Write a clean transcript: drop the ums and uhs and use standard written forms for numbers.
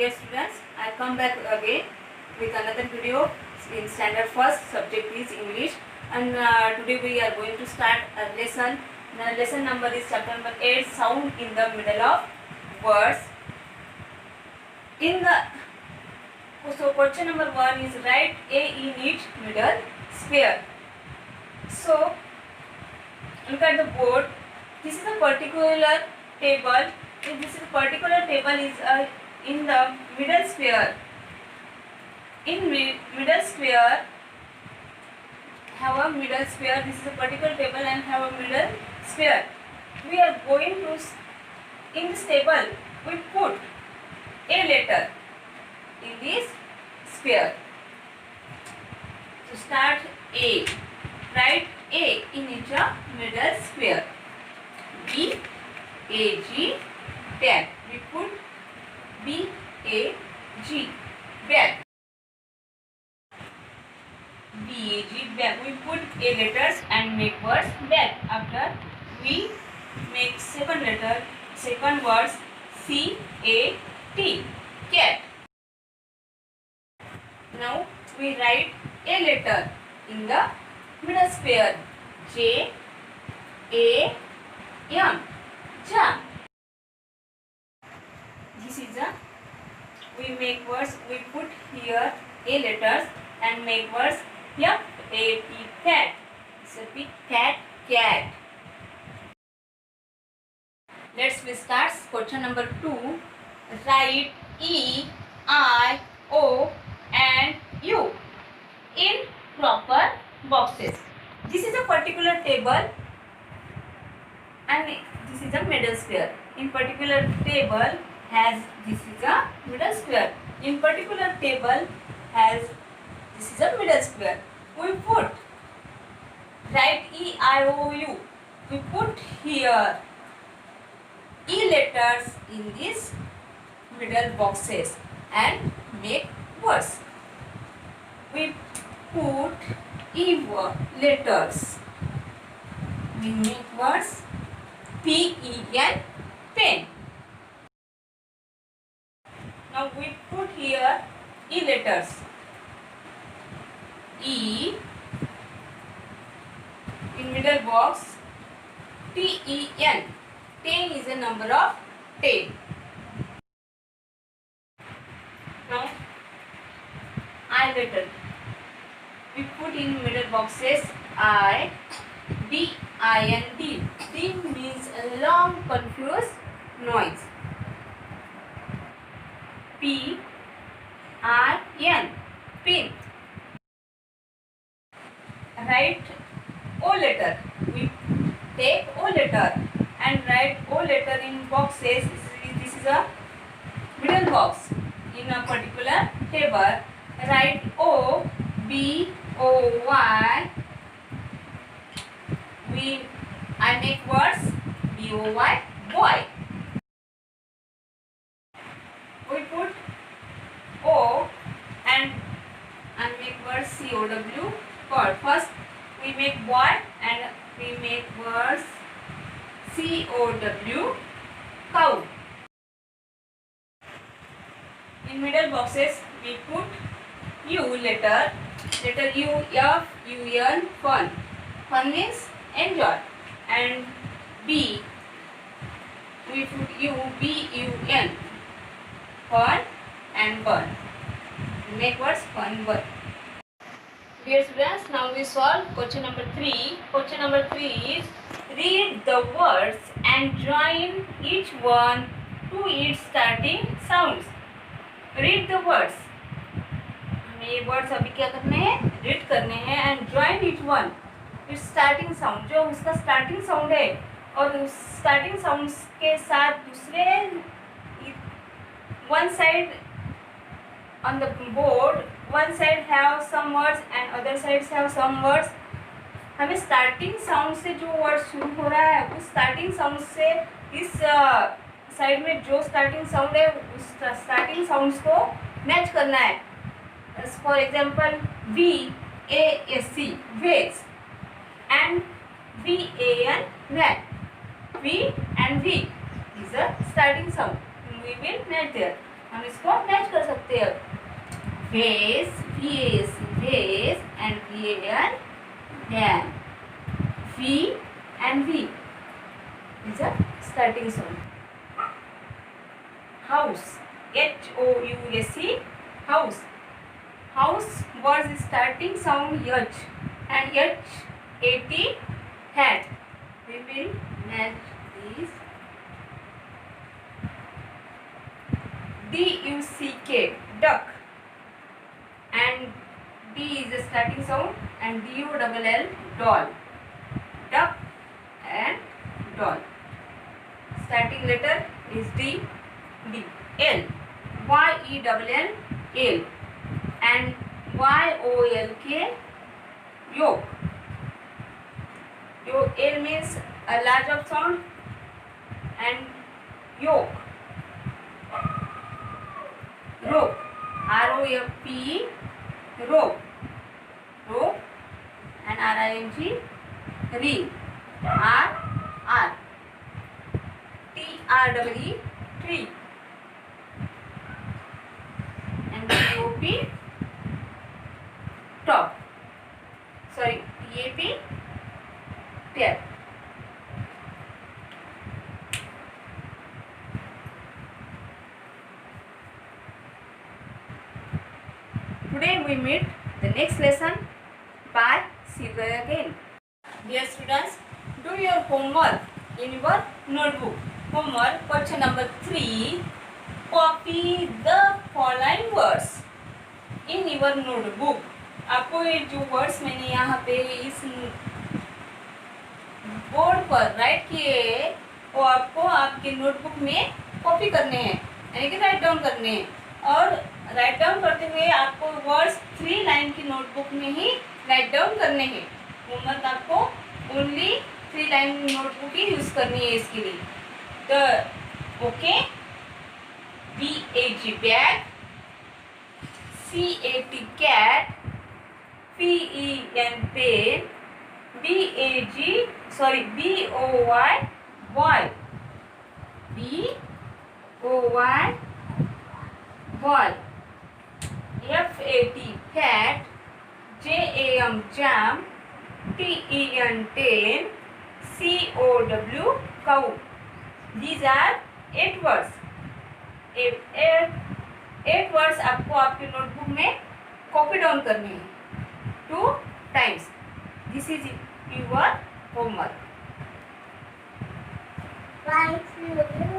dear students, I come back again with another video in standard first. Subject is English, and today we are going to start a lesson. The lesson number is chapter number 8, sound in the middle of words. So question number 1 is write A in its middle square. So look at the board. This is a particular table. This particular table is in the middle square. In middle square, have a middle square. This is a particular table and have a middle square. We are going to, in this table, we put a letter in this square. So start A. Write A in each middle square. B, A, G, bag. We put B, A, G, bag. B, A, G, bag. We put A letters and make words bag. After we make second letter, second words C, A, T, cat. Now we write A letter in the middle square. J, A, M, jam. This is a, we make words, we put here A letters and make words F, A, T, cat. It's a big cat, cat. Let's start question number 2. Write E, I, O and U in proper boxes. This is a particular table and this is a middle square. In particular table has, this is a middle square. In particular table has, this is a middle square. We put, write E, I, O, U. We put here E letters in these middle boxes and make words. We put E letters. We make words P-E-N, pen. Now we put here E letters. E in middle box, T-E-N. 10 is a number of 10. Now I letter. We put in middle boxes I, D, I and D. D means a long confused noise. P, I, N, pin. Write O letter. We take O letter and write O letter in boxes. This is a middle box in a particular table. Write O, B, O, Y. I make words B, O, Y, boy. We put O and make words C, O, W, bird. First we make boy and we make words C, O, W, cow. In middle boxes we put U letter U, F, U, N, fun. Fun means enjoy. And B, we put U, B, U, N, fun and burn. We make words fun, burn. Dear students, now we solve question number 3. Question number 3 is read the words and join each one to its starting sounds. Read the words. हमें ये words अभी क्या करने हैं, read करने हैं and join each one it's starting sound, जो उसका स्टार्टिंग साउंड है और उस स्टार्टिंग साउंड्स के साथ दूसरे one side on the board, one side have some words and other side have some words. हमें स्टार्टिंग साउंड से जो वर्ड शुरू हो रहा है उस स्टार्टिंग साउंड से इस साइड में जो स्टार्टिंग साउंड है उस स्टार्टिंग साउंड्स को मैच करना है. For example, V, A, S, C, vase, and V, A, N, van. V and V is a starting sound. We will match there. हम इसको मैच कर सकते हैं। Face, VAS, face and VAN, van, V and V is a starting sound. House, HOUSE, house. House was starting sound H and HAT, hat. We will match these. DUCK, duck, and D is the starting sound and DOLL, doll. Duck and doll. Starting letter is D. L, YELL, L, and YOLK, yolk. L means a large of sound and yolk. Rope, ROPE, rope. Rope and RING, ring. R, TREE, tree. And TOP, top. Sorry, TAP, tap. Today we meet the next lesson. Bye. See you again. Dear students, do your homework in your notebook. Homework question number 3. Copy the following words in your notebook. आपको ये जो words मैंने यहाँ पे इस board पर right किए हैं वो आपको आपके नोटबुक में कॉपी करने हैं, यानी कि राइट डाउन करने हैं। और राइट डाउन करते हुए आपको वर्ड्स 3 लाइन की नोटबुक में ही राइट डाउन करने हैं। होमवर्क आपको ओनली 3 लाइन नोटबुक ही यूज करनी है इसके लिए। तो okay, BAG bag, CAT cat, PEN pen, BOY boy, BOY ball, FAT fat, JAM jam, TEN ten, COW cow. These are 8 words. 8 words आपको आपके नोटबुक में कॉपी डाउन करने हैं 2 times. This is your homework. Bye.